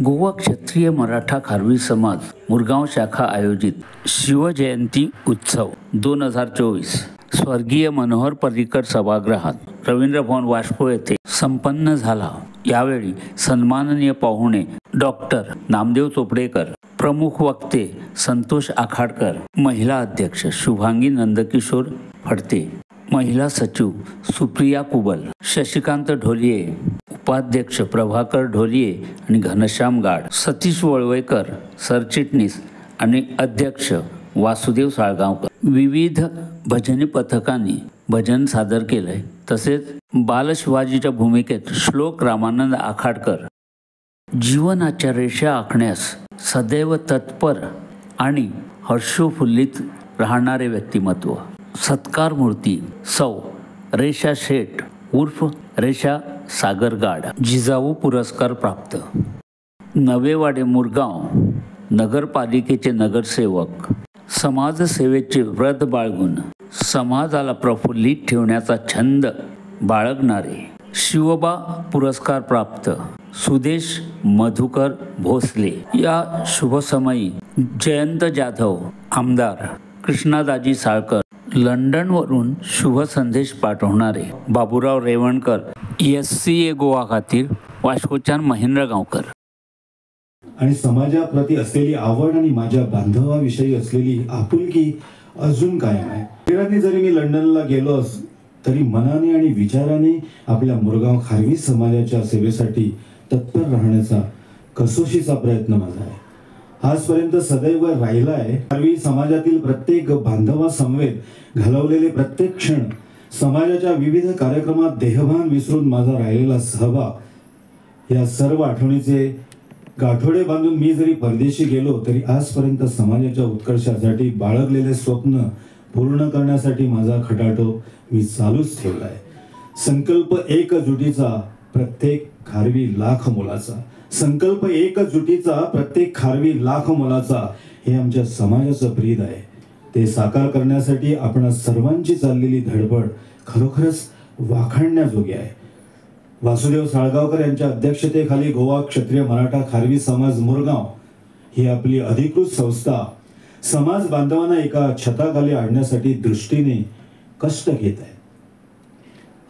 गोवा क्षत्रिय मराठा खारवी समाज मुरगाव शाखा आयोजित शिवजयंती उत्सव 2024 स्वर्गीय मनोहर पर्रिकर सभागृहात रवींद्र भवन वास्को येथे संपन्न झाला। यावेळी सन्माननीय पाहुणे डॉक्टर नामदेव चोपडेकर, प्रमुख वक्ते संतोष आखाडकर, महिला अध्यक्ष शुभांगी नंदकिशोर फडते, महिला सचिव सुप्रिया कुबल, शशिकांत ढोलिये, उपाध्यक्ष प्रभाकर ढोलिये आणि घनश्याम गाड, सतीश वळवईकर सरचिटणीस आणि अध्यक्ष वासुदेव साळगावकर, विविध भजनी पथकांनी भजन सादर केले। तसेच बालशिवाजीच्या भूमिकेत श्लोक रामानंद आखाडकर जीवनाच्या रेषा आखण्यास सदैव तत्पर आणि हर्षोफुल्लित राहणारे व्यक्तिमत्व, सत्कार मूर्ती सौ रेषा शेठ उर्फ रेषा सागरगाड, जिजाऊ पुरस्कार प्राप्त, नवेवाडे मुरगाव नगरपालिकेचे नगरसेवक, समाजसेवेचे व्रत बाळगून समाजाला प्रफुल्लित ठेवण्याचा छंद बाळगणारे, शिवबा पुरस्कार प्राप्त सुदेश मधुकर भोसले। या शुभसमयी जयंत जाधव, आमदार कृष्णादाजी साळकर, लंडनवरून शुभ संदेश पाठवणारे बाबूराव रेवणकर, SCA गोवा खातीर वास्कोच्यान महेंद्र गांवकर। आणि समाजाप्रती असलेली आवड आणि माझ्या बांधवाविषयी असलेली आपुलकी अजून कायम आहे। शरीराने जरी मी लंडनला गेलो तरी मनाने आणि विचाराने आपल्या मुरगाव खारवी समाजाच्या सेवेसाठी तत्पर राहण्याचा कसोशीचा प्रयत्न माझा आहे। आजपर्यंत सदैव राहिला आहे। खारवी समाजातील प्रत्येक बांधवासमवेत घालवलेले प्रत्येक क्षण, समाजाच्या विविध कार्यक्रमात देहभान विसरून माझा राहिलेला सहभाग, या सर्व आठवणीचे गाठोडे बांधून मी जरी परदेशी गेलो तरी आजपर्यंत समाजाच्या उत्कर्षासाठी बाळगलेले स्वप्न पूर्ण करण्यासाठी माझा खटाटोप मी चालूच ठेवला आहे। संकल्प एकजुटीचा प्रत्येक खारवी लाख मोलाचा, संकल्प एकजुटीचा प्रत्येक खारवी लाख मोलाचा, हे आमच्या समाजाचं ब्रीद आहे। ते साकार करण्यासाठी आपण सर्वांची चाललेली धडपड खरोखरच वाखाणण्याजोगी आहे। वासुदेव साळगावकर यांच्या अध्यक्षतेखाली गोवा क्षत्रिय मराठा खारवी समाज मुरगाव ही आपली अधिकृत संस्था समाज बांधवांना एका छताखाली आणण्यासाठी दृष्टीने कष्ट घेत आहे।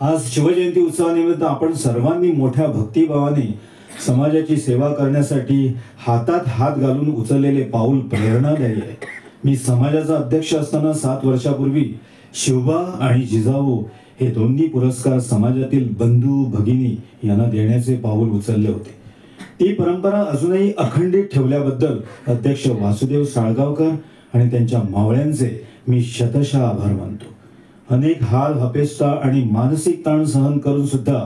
आज शिवजयंती उत्सवानिमित्त आपण सर्वांनी मोठ्या भक्तिभावाने समाजाची सेवा करण्यासाठी हातात हात घालून उचललेले पाऊल प्रेरणादायी आहे। मी समाजाचा अध्यक्ष असताना 7 वर्षापूर्वी शिवबा आणि जिजाऊ हे दोन्ही पुरस्कार समाजातील बंधू भगिनी यांना देण्याचे पाऊल उचलले होते। ती परंपरा अजूनही अखंडित ठेवल्याबद्दल अध्यक्ष वासुदेव साळगावकर आणि त्यांच्या मावळ्यांचे मी शतशः आभार मानतो। अनेक हाल हपेष्टा आणि मानसिक ताण सहन करून सुद्धा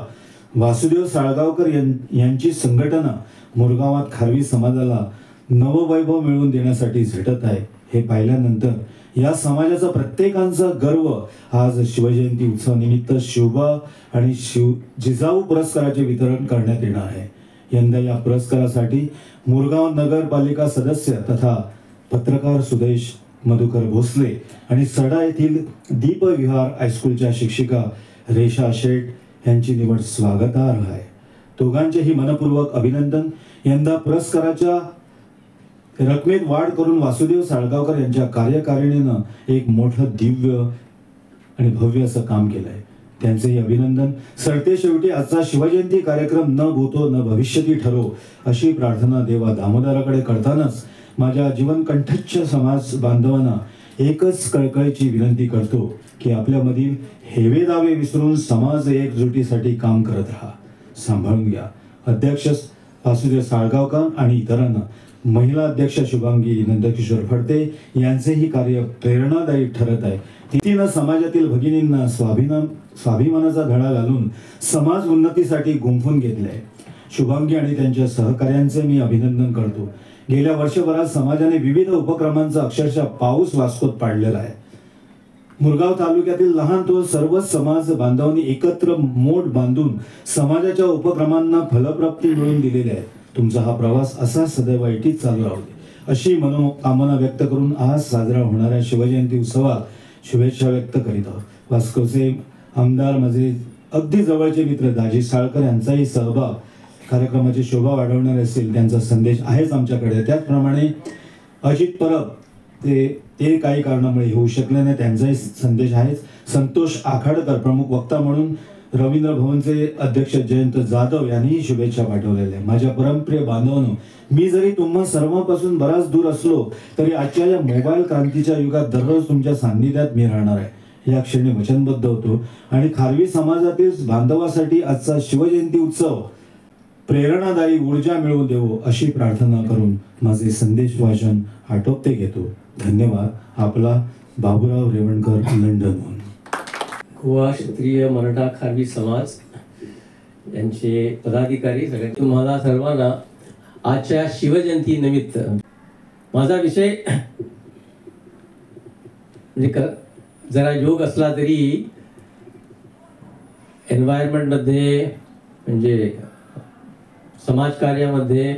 वासुदेव साळगावकर यांची संघटना मुरगावात खारवी समाजाला नववैभव मिळवून देण्यासाठी झटत आहे। हे पाहिल्यानंतर या समाजाचा प्रत्येकाचा गर्व आज शिवजयंती उत्सवानिमित्त शिवबा आणि जिजाऊ पुरस्काराचे वितरण करण्यात येणार आहे। यंदा या पुरस्कारासाठी मुरगाव नगरपालिका सदस्य तथा पत्रकार सुदेश मधुकर भोसले आणि सडा येथील दीपविहार हायस्कूलच्या शिक्षिका रेषा शेठ यांची निवड स्वागतार्ह आहे। दोघांचेही मनपूर्वक अभिनंदन। यंदा पुरस्काराच्या रकमेत वाढ करून वासुदेव साळगावकर यांच्या कार्यकारिणीनं एक मोठं दिव्य आणि भव्य असं काम केलंय, त्यांचेही अभिनंदन। सरते शेवटी आजचा शिवजयंती कार्यक्रम न भूतो न भविष्यती ठरो अशी प्रार्थना देवा दामोदराकडे करतानाच माझ्या जीवनकंठच्छ समाज बांधवांना एकच कळकळीची विनंती करतो की आपल्यामधील हेवे दावे विसरून समाज एकजुटीसाठी काम करत राहा, सांभाळून घ्या। अध्यक्ष वासुदेव साळगावकर आणि इतरांना, महिला अध्यक्ष शुभांगी नंदकिशोर फडते यांचेही कार्य प्रेरणादायी ठरत आहे। तिनं समाजातील भगिनींना स्वाभिमानाचा धडा घालून समाज उन्नतीसाठी गुंफून घेतले। शुभांगी आणि त्यांच्या सहकार्यांचे मी अभिनंदन करतो। गेल्या वर्षभरात समाजाने विविध उपक्रमांचा अक्षरशः पाऊस वास्कोत पाडलेला आहे। मुरगाव तालुक्यातील लहान तो सर्व समाज बांधवांनी एकत्र मोठ बांधून समाजाच्या उपक्रमांना फलप्राप्ती मिळवून दिलेली आहे। तुमचा हा प्रवास असा सदैव ऐटीत चालू राहू दे अशी मनोकामना व्यक्त करून आज साजरा होणाऱ्या शिवजयंती उत्सवात शुभेच्छा व्यक्त करीत आहोत। वास्कोचे आमदार माझे अगदी जवळचे मित्र दाजी साळकर यांचाही सहभाग कार्यक्रमाची शोभा वाढवणारे असतील त्यांचा संदेश आहेच आमच्याकडे. त्याचप्रमाणे अजित परब ते काही कारणामुळे येऊ शकले नाही, त्यांचाही संदेश आहेच. संतोष आखाडकर प्रमुख वक्ता म्हणून रवींद्र भवनचे अध्यक्ष जयंत जाधव यांनीही शुभेच्छा पाठवलेल्या. माझ्या परमप्रिय बांधवांनो, मी जरी तुम्हा सर्वांपासून बराच दूर असलो तरी आजच्या या मोबाईल क्रांतीच्या युगात दररोज तुमच्या सान्निध्यात मी राहणार आहे या क्षणी वचनबद्ध होतो. आणि खारवी समाजातील बांधवासाठी आजचा शिवजयंती उत्सव प्रेरणादायी ऊर्जा मिळवून देवो अशी प्रार्थना करून माझे संदेश वाचन आटोपते घेतो. धन्यवाद. आपला बाबूराव रेवणकर, लंडनहून. गोवा क्षत्रिय मराठा खारवी समाज यांचे पदाधिकारी सगळे तुम्हाला सर्वांना आजच्या शिवजयंती निमित्त माझा विषय म्हणजे जरा योग असला तरी एन्व्हायरमेंटमध्ये म्हणजे समाजकार्यामध्ये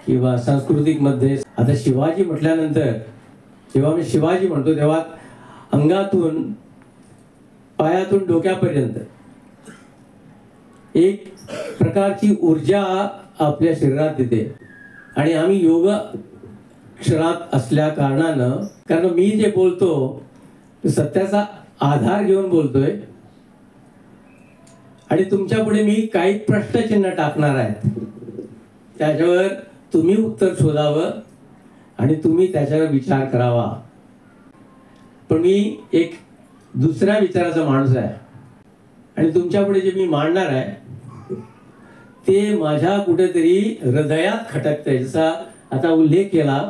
किंवा सांस्कृतिकमध्ये. आता शिवाजी म्हटल्यानंतर जेव्हा मी शिवाजी म्हणतो तेव्हा अंगातून पायातून डोक्यापर्यंत एक प्रकारची ऊर्जा आपल्या शरीरात येते. आणि आम्ही योग क्षरात असल्या कारणानं, कारण मी जे बोलतो सत्याचा आधार घेऊन बोलतोय आणि तुमच्या पुढे मी काही प्रश्नचिन्ह टाकणार आहे. त्याच्यावर तुम्ही उत्तर शोधावं आणि तुम्ही त्याच्यावर विचार करावा. पण मी एक दुसऱ्या विचाराचा माणूस आहे आणि तुमच्या पुढे जे मी मांडणार आहे ते माझ्या कुठेतरी हृदयात खटकतंय. जसा आता उल्लेख केला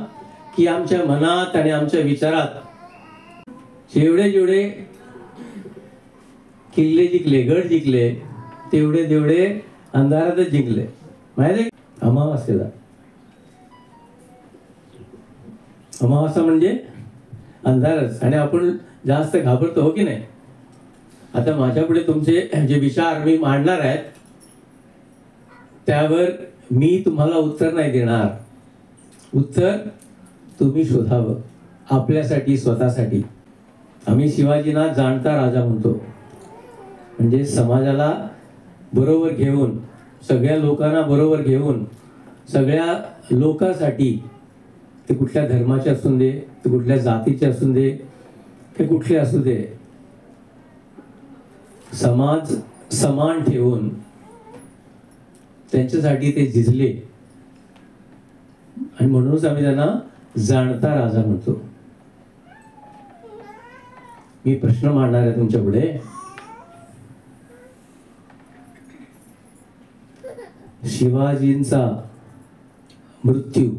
की आमच्या मनात आणि आमच्या विचारात जेवढे जेवढे किल्ले जिंकले, गड जिंकले, तेवढे तेवढे अंधारातच जिंकले. माहिती आहे, अमावास्येला. अमावास्या म्हणजे अंधारच. आणि आपण जास्त घाबरतो, हो की नाही. आता माझ्या पुढे तुमचे जे विचार मी मांडणार आहेत त्यावर मी तुम्हाला उत्तर नाही देणार. उत्तर तुम्ही शोधावं आपल्यासाठी, स्वतःसाठी. आम्ही शिवाजींना जाणता राजा म्हणतो. म्हणजे समाजाला बरोबर घेऊन, सगळ्या लोकांना बरोबर घेऊन, सगळ्या लोकांसाठी, ते कुठल्या धर्माचे असून दे, ते कुठल्या जातीचे असून दे, ते कुठले असू दे, समाज समान ठेवून त्यांच्यासाठी ते झिजले. आणि म्हणूनच आम्ही त्यांना जाणता राजा म्हणतो. मी प्रश्न मांडणार आहे तुमच्या पुढे. शिवाजींचा मृत्यू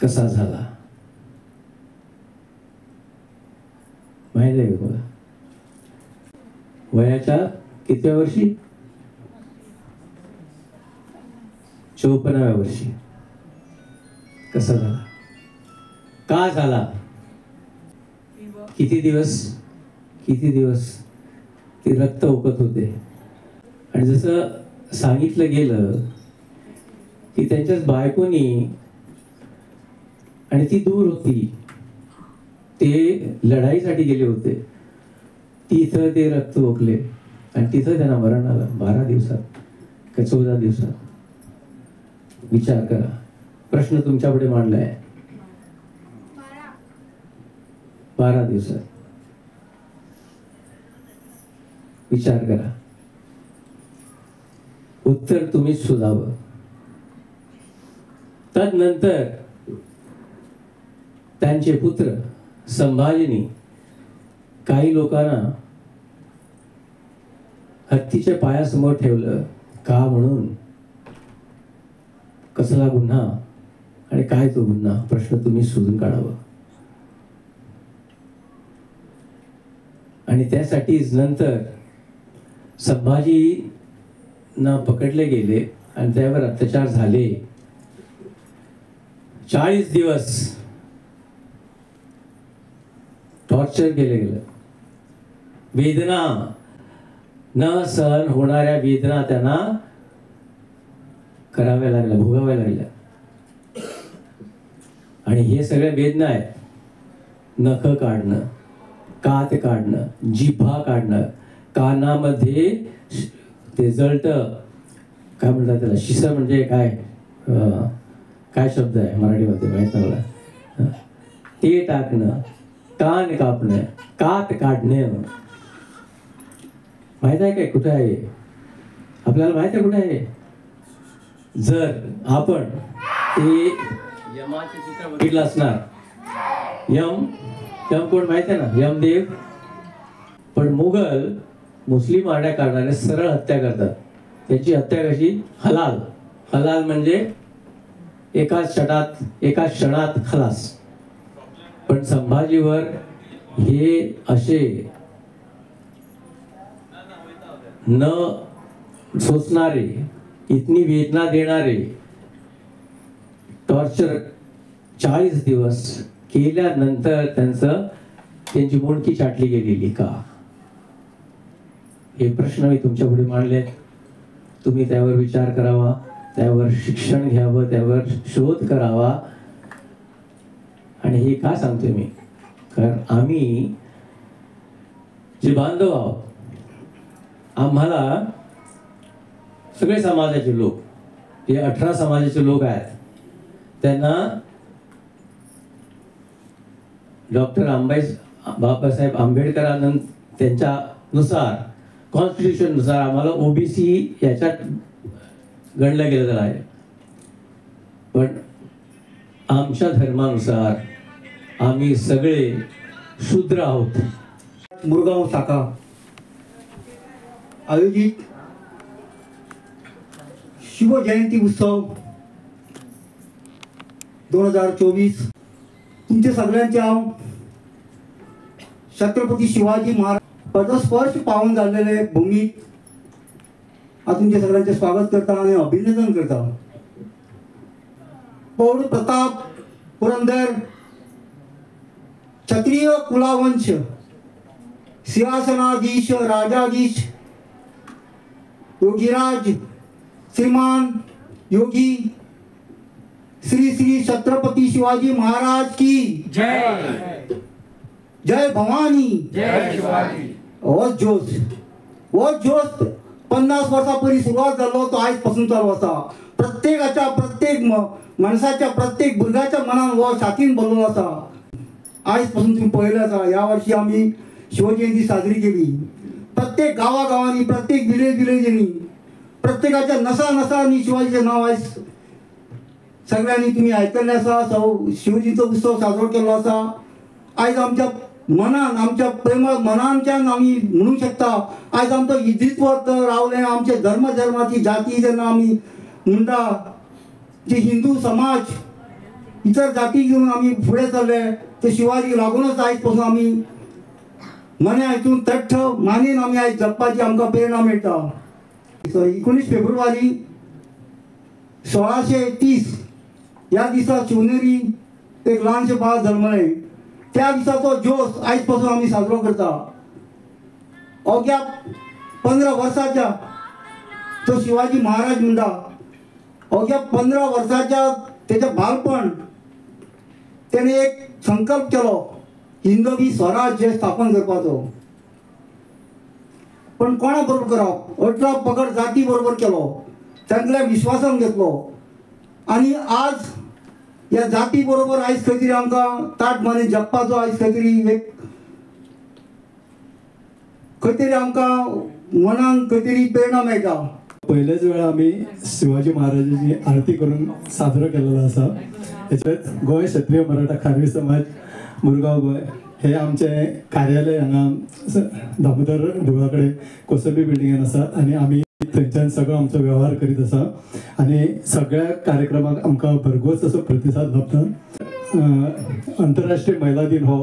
कसा झाला माहिती आहे का? वयाच्या कितव्या वर्षी? 54व्या वर्षी. कसा झाला? का झाला? किती दिवस ते रक्त ओकत होते. आणि जसं सांगितलं गेलं की त्यांच्याच बायकोनी, आणि ती दूर होती, ते लढाईसाठी गेले होते, तिथं ते रक्त ओकले आणि तिथं त्यांना मरण आलं. 12 दिवसात का 14 दिवसात? विचार करा. प्रश्न तुमच्या पुढे मांडलाय. 12 दिवसात. विचार करा. उत्तर तुम्हीच शोधावं. तदनंतर त्यांचे पुत्र संभाजीनी काही लोकांना हत्तीच्या पायासमोर ठेवलं. का म्हणून? कसला गुन्हा आणि काय तो गुन्हा? प्रश्न तुम्ही शोधून काढावा. आणि त्यासाठीच नंतर संभाजींना पकडले गेले आणि त्यावर अत्याचार झाले. 40 दिवस टॉर्चर केले गेलं. वेदना, न सहन होणाऱ्या वेदना त्यांना कराव्या लागल्या, भोगाव्या लागल्या. आणि हे सगळ्या वेदना आहेत. नख काढणं, कात काढणं, जिभा काढणं, कानामध्ये ते जळतं, काय म्हणतात त्याला, शिसा म्हणजे काय, काय शब्द आहे मराठीमध्ये माहीत नाही मला, ते टाकणं, कान कापणं, कात काढणं, माहित आहे काय कुठे आहे, आपल्याला माहित आहे कुठे आहे. जर आपण ते यमाचे चित्र बघितलं असणार, यम कोण माहित आहे ना, यमदेव. पण मुघल मुस्लिम आड्या करणारे सरळ हत्या करतात. त्याची हत्या कशी, हलाल म्हणजे एका क्षणात खलास. पण संभाजीवर हे असे न सोचणारे, इतनी वेदना देणारे टॉर्चर 40 दिवस केल्यानंतर त्यांची मुंडकी चाटली गेलेली का, हे प्रश्न मी तुमच्या पुढे मांडले. तुम्ही त्यावर विचार करावा, त्यावर शिक्षण घ्यावं, त्यावर शोध करावा. आणि हे का सांगतोय मी, कारण आम्ही जे बांधव आहोत, आम्हाला सगळे समाजाचे लोक, जे 18 समाजाचे लोक आहेत, त्यांना डॉक्टर बाबासाहेब आंबेडकरांना त्यांच्यानुसार, कॉन्स्टिट्यूशन नुसार आम्हाला ओबीसी याच्यात गणलं गेलं आहे. पण आमच्या धर्मानुसार आम्ही सगळे शूद्र आहोत. मुरगाव शाखा आयोजित शिवजयंती उत्सव 2024 तुमच्या सगळ्यांच्या छत्रपती शिवाजी महाराज पदस्पर्श पावन झालेले भूमीत तुमच्या सगळ्यांचे स्वागत करता आणि अभिनंदन करता. प्रौढ प्रताप पुरंदर क्षत्रिय कुलावंश सिंहासनाधीश राजाधीश योगीराज श्रीमान योगी श्री श्री छत्रपती शिवाजी महाराज की जय. जय भवानी, जय शिवाजी. हो जोश 50 वर्षापूर्वी सुरुवात झालो तो आजपासून चालू असा. प्रत्येक माणसाच्या प्रत्येक भुरग्याच्या मनात व छातीन बोललो असा. आजपासून तुम्ही पहिलं असा. यावर्षी आम्ही शिवजयंती साजरी केली. प्रत्येक गावागावांनी, प्रत्येक विलेजनी, प्रत्येकाच्या नसा शिवाजीचं नाव आहे. सगळ्यांनी तुम्ही ऐकले असा. शिवजीचा उत्सव साजरा केला असा. आज आमच्या मनान, आमच्या प्रेम मनांच्यान आम्ही म्हणू शकता आज आमचं इज्जतवर तर रावले. आमचे धर्माची जाती ज्यांना आम्ही म्हणता, जे हिंदू समाज इतर जाती घेऊन आम्ही पुढे चालले, ते शिवाजी लागूनच आजपासून आम्ही मने ऐकून तठ्ठ मानेन आम्ही आज जगपाची आमका प्रेरणा मिळता. 19 फेब्रुवारी 1630 या दिवसा शिवनेरी एक लहानशे बाळ जन्मले. त्या दिवसाचा जोश आजपासून आम्ही साजरा करता. अवघ्या 15 वर्षाच्या तो शिवाजी महाराज म्हणता, अवघ्या 15 वर्षाच्या त्याच्या बालपण त्याने एक संकल्प केलो, हिंदवी स्वराज्य स्थापन करपाचो. पण कोणा बरोबर करावं, 18 पगड जाती बरोबर केलो, त्यांच्या विश्वासान घेतलो. आणि आज या जाती बरोबर आयज खंय तरी आमकां ताट माने जगपाचो आयज खंय तरी आमकां मनान खंय तरी प्रेरणा मेळटा. पहिल्याच वेळा आम्ही शिवाजी महाराजांची आरती करून साजरो केलेलो असा. याच्यात गोय क्षत्रिय मराठा खारवी समाज मुरगांव गोय हे आमचे कार्यालय हांगा दामोदर देवळा कोसंबी बिल्डिंगान आसा. आणि आम्ही थंयच्यान सगळो आमचो व्यवहार करीत आसा. आणि सगळ्या कार्यक्रमाक आमकां भरघोस असो प्रतिसाद लाभता. आंतरराष्ट्रीय महिला दिन हो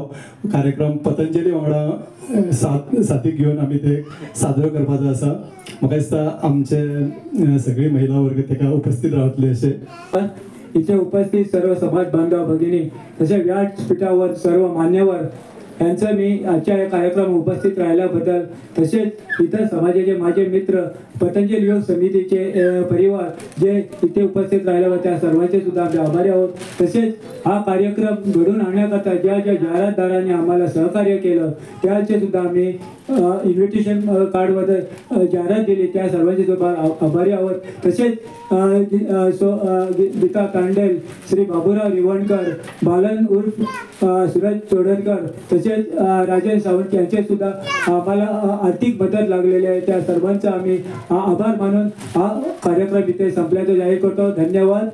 कार्यक्रम पतंजली वांगडा साथीक घेवन आमी ते साजरो करपाचो आसा. म्हाका दिसता आमचे सगळी महिला वर्ग तेका उपस्थित रावतले अशे. इथे उपस्थित सर्व समाज बांधव भगिनी, तसे व्यासपीठावर सर्व मान्यवर यांचं मी आजच्या या कार्यक्रमात उपस्थित राहिल्याबद्दल, तसेच इतर समाजाचे माझे मित्र, पतंजली योग समितीचे परिवार जे इथे उपस्थित राहिल्यावर त्या सर्वांचे सुद्धा आम्ही आभारी आहोत. तसेच हा कार्यक्रम घडून आणण्याकरता ज्या ज्या जाहिरातदारांनी आम्हाला सहकार्य केलं त्याचे सुद्धा आम्ही इन्व्हिटेशन कार्डमध्ये जाहिरात दिली त्या सर्वांचे सुद्धा आभारी आहोत. तसेच गीता कांडेल, श्री बाबूराव रिवणकर, बालन उर्फ सुरज चोडणकर, तसेच राजेश सावंत यांचे सुद्धा आम्हाला आर्थिक मदत लागलेली आहे. त्या सर्वांचा आम्ही आभार मानून हा कार्यक्रम इथे संपल्याचं जाहीर करतो. धन्यवाद.